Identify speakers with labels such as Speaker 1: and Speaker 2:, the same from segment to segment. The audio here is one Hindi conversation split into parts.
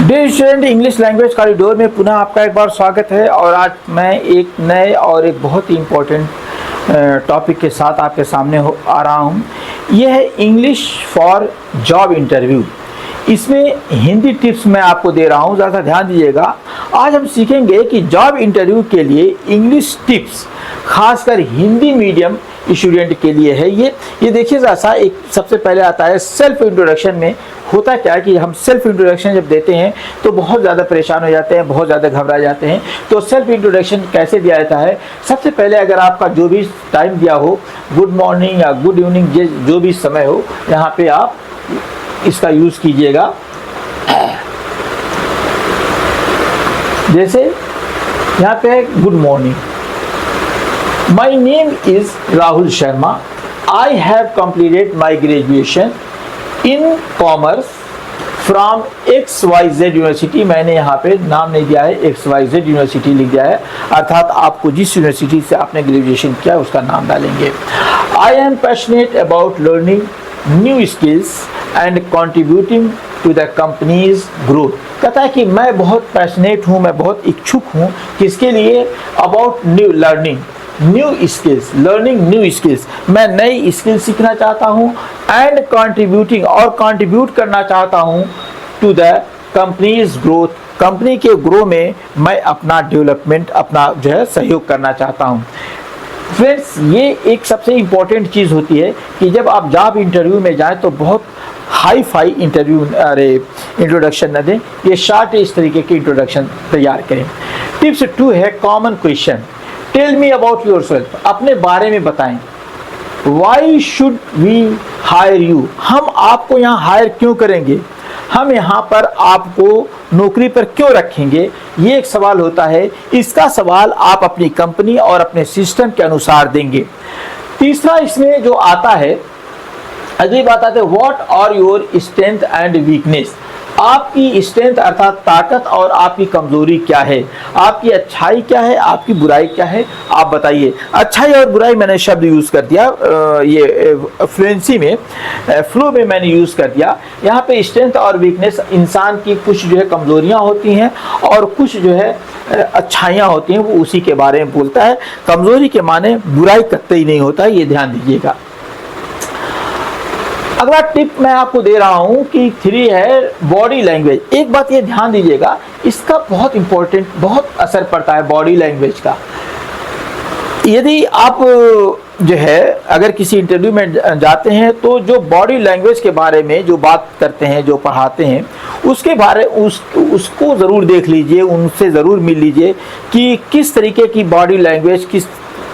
Speaker 1: Dear student, English language corridor में पुनः आपका एक बार स्वागत है। और आज मैं एक नए और एक बहुत ही इम्पोर्टेंट टॉपिक के साथ आपके सामने आ रहा हूँ। यह है इंग्लिश फॉर जॉब इंटरव्यू। इसमें हिंदी टिप्स मैं आपको दे रहा हूँ, ज़्यादा ध्यान दीजिएगा। आज हम सीखेंगे कि जॉब इंटरव्यू के लिए इंग्लिश टिप्स खासकर हिंदी मीडियम स्टूडेंट के लिए है। ये देखिए ऐसा एक सबसे पहले आता है सेल्फ इंट्रोडक्शन। में होता क्या है कि हम सेल्फ इंट्रोडक्शन जब देते हैं तो बहुत ज़्यादा परेशान हो जाते हैं, बहुत ज़्यादा घबरा जाते हैं। तो सेल्फ इंट्रोडक्शन कैसे दिया जाता है? सबसे पहले अगर आपका जो भी टाइम दिया हो, गुड मॉर्निंग या गुड इवनिंग, जो भी समय हो, यहाँ पे आप इसका यूज़ कीजिएगा। जैसे यहाँ पे है good morning, my name is Rahul Sharma, I have completed my graduation in commerce from XYZ university. मैंने यहाँ पे नाम नहीं दिया है, XYZ यूनिवर्सिटी लिख दिया है, अर्थात आपको जिस यूनिवर्सिटी से आपने ग्रेजुएशन किया उसका नाम डालेंगे। I am passionate about learning new skills and contributing to the company's growth. कहता है कि मैं बहुत पैशनेट हूँ, मैं बहुत इच्छुक हूँ किसके लिए? About new learning new skills, learning new skills. मैं नई स्किल सीखना चाहता हूँ एंड कंट्रीब्यूटिंग, और कंट्रीब्यूट करना चाहता हूँ to the company's growth, company के ग्रो में मैं अपना डेवलपमेंट, अपना जो है सहयोग करना चाहता हूँ। फ्रेंड्स, ये एक सबसे इम्पोर्टेंट चीज़ होती है कि जब आप जॉब इंटरव्यू में जाएं तो बहुत हाई फाई इंट्रोडक्शन न दें, ये शार्ट इस तरीके की इंट्रोडक्शन तैयार करें। टिप्स 2 है common question, tell me about yourself, अपने बारे में बताएं। Why should we hire you, हम आपको यहाँ हायर क्यों करेंगे, हम यहाँ पर आपको नौकरी पर क्यों रखेंगे, ये एक सवाल होता है। इसका सवाल आप अपनी कंपनी और अपने सिस्टम के अनुसार देंगे। तीसरा इसमें जो आता है, अगली बात आती है what are your strength and weakness, आपकी स्ट्रेंथ अर्थात ताकत और आपकी कमजोरी क्या है, आपकी अच्छाई क्या है, आपकी बुराई क्या है, आप बताइए। अच्छाई और बुराई मैंने शब्द यूज़ कर दिया, ये फ्लुएंसी में, फ्लो में मैंने यूज़ कर दिया। यहाँ पे स्ट्रेंथ और वीकनेस इंसान की कुछ जो है कमजोरियाँ होती हैं और कुछ जो है अच्छाइयाँ होती हैं, वो उसी के बारे में बोलता है। कमजोरी के माने बुराई कतई नहीं होता, ये ध्यान दीजिएगा। अगला टिप मैं आपको दे रहा हूं कि 3 है बॉडी लैंग्वेज। एक बात ये ध्यान दीजिएगा, इसका बहुत इंपॉर्टेंट, बहुत असर पड़ता है बॉडी लैंग्वेज का। यदि आप जो है अगर किसी इंटरव्यू में जाते हैं तो जो बॉडी लैंग्वेज के बारे में जो बात करते हैं, जो पढ़ाते हैं, उसके बारे उसको ज़रूर देख लीजिए, उनसे ज़रूर मिल लीजिए कि किस तरीके की बॉडी लैंग्वेज किस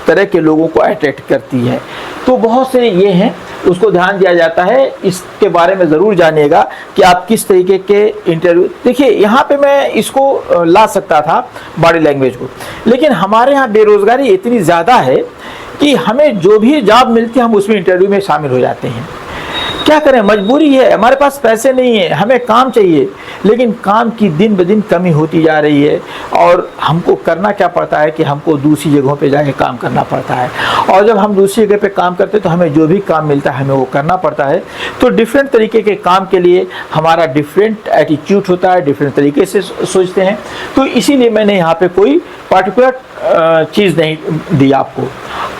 Speaker 1: तरह के लोगों को अट्रैक्ट करती है। तो बहुत से ये हैं, उसको ध्यान दिया जाता है। इसके बारे में ज़रूर जानिएगा कि आप किस तरीके के इंटरव्यू। देखिए यहाँ पे मैं इसको ला सकता था बॉडी लैंग्वेज को, लेकिन हमारे यहाँ बेरोज़गारी इतनी ज़्यादा है कि हमें जो भी जॉब मिलती है हम उसमें इंटरव्यू में शामिल हो जाते हैं। क्या करें, मजबूरी है, हमारे पास पैसे नहीं है, हमें काम चाहिए, लेकिन काम की दिन ब दिन कमी होती जा रही है और हमको करना क्या पड़ता है कि हमको दूसरी जगहों पे जाके काम करना पड़ता है। और जब हम दूसरी जगह पे काम करते हैं तो हमें जो भी काम मिलता है हमें वो करना पड़ता है। तो डिफरेंट तरीके के काम के लिए हमारा डिफरेंट एटीट्यूड होता है, डिफरेंट तरीके से सोचते हैं। तो इसीलिए मैंने यहाँ पे कोई पार्टिकुलर चीज़ नहीं दी आपको।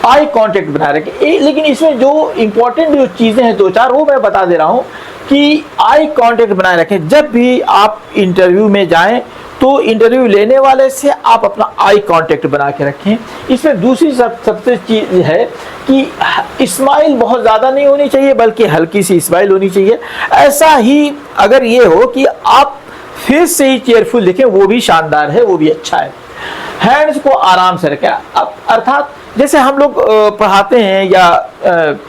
Speaker 1: आई कॉन्टेक्ट बनाए रखें, लेकिन इसमें जो इम्पोर्टेंट जो चीज़ें हैं 2-4 वो मैं बता दे रहा हूँ कि आई कांटेक्ट बनाए रखें। जब भी आप इंटरव्यू में जाएं तो इंटरव्यू लेने वाले से आप अपना आई कांटेक्ट बना के रखें। इसमें दूसरी सबसे चीज़ है कि स्माइल बहुत ज़्यादा नहीं होनी चाहिए, बल्कि हल्की सी स्माइल होनी चाहिए। ऐसा ही अगर ये हो कि आप फेस से ही चेयरफुल दिखें, वो भी शानदार है, वो भी अच्छा है। हैंड्स को आराम से रखें, अब अर्थात जैसे हम लोग पढ़ाते हैं या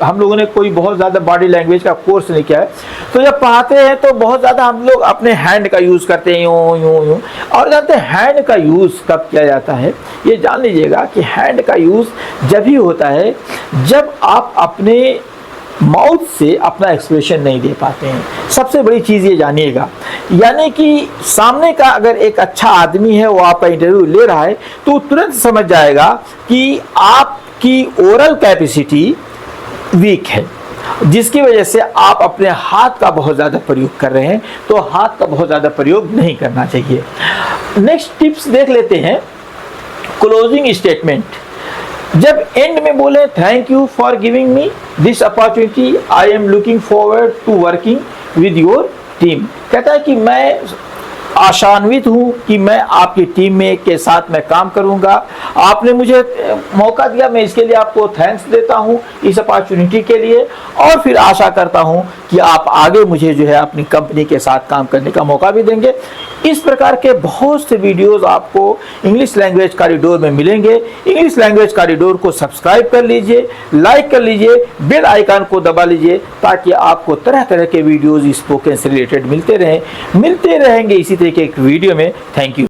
Speaker 1: हम लोगों ने कोई बहुत ज़्यादा बॉडी लैंग्वेज का कोर्स नहीं किया है, तो जब पढ़ाते हैं तो बहुत ज़्यादा हम लोग अपने हैंड का यूज़ करते हैं, यूँ यूँ यूँ। और जानते हैं हैंड का यूज़ कब किया जाता है? ये जान लीजिएगा कि हैंड का यूज़ जब ही होता है जब आप अपने माउथ से अपना एक्सप्रेशन नहीं दे पाते हैं। सबसे बड़ी चीज़ ये जानिएगा, यानी कि सामने का अगर एक अच्छा आदमी है, वो आपका इंटरव्यू ले रहा है, तो तुरंत समझ जाएगा कि आपकी ओरल कैपेसिटी वीक है। जिसकी वजह से आप अपने हाथ का बहुत ज़्यादा प्रयोग कर रहे हैं, तो हाथ का बहुत ज़्यादा प्रयोग नहीं करना चाहिए। नेक्स्ट टिप्स देख लेते हैं। क्लोजिंग स्टेटमेंट, जब एंड में बोले thank you for giving me this opportunity, I am looking forward to working with your team. कहता है कि मैं आशान्वित हूँ कि मैं आपकी टीम में के साथ मैं काम करूँगा, आपने मुझे मौका दिया, मैं इसके लिए आपको थैंक्स देता हूँ इस अपॉर्चुनिटी के लिए, और फिर आशा करता हूँ कि आप आगे मुझे जो है अपनी कंपनी के साथ काम करने का मौका भी देंगे। इस प्रकार के बहुत से वीडियोस आपको इंग्लिश लैंग्वेज कॉरिडोर में मिलेंगे। इंग्लिश लैंग्वेज कॉरिडोर को सब्सक्राइब कर लीजिए, लाइक कर लीजिए, बेल आइकन को दबा लीजिए, ताकि आपको तरह तरह के वीडियोस स्पोकन से रिलेटेड मिलते रहेंगे इसी तरह के एक वीडियो में। Thank you.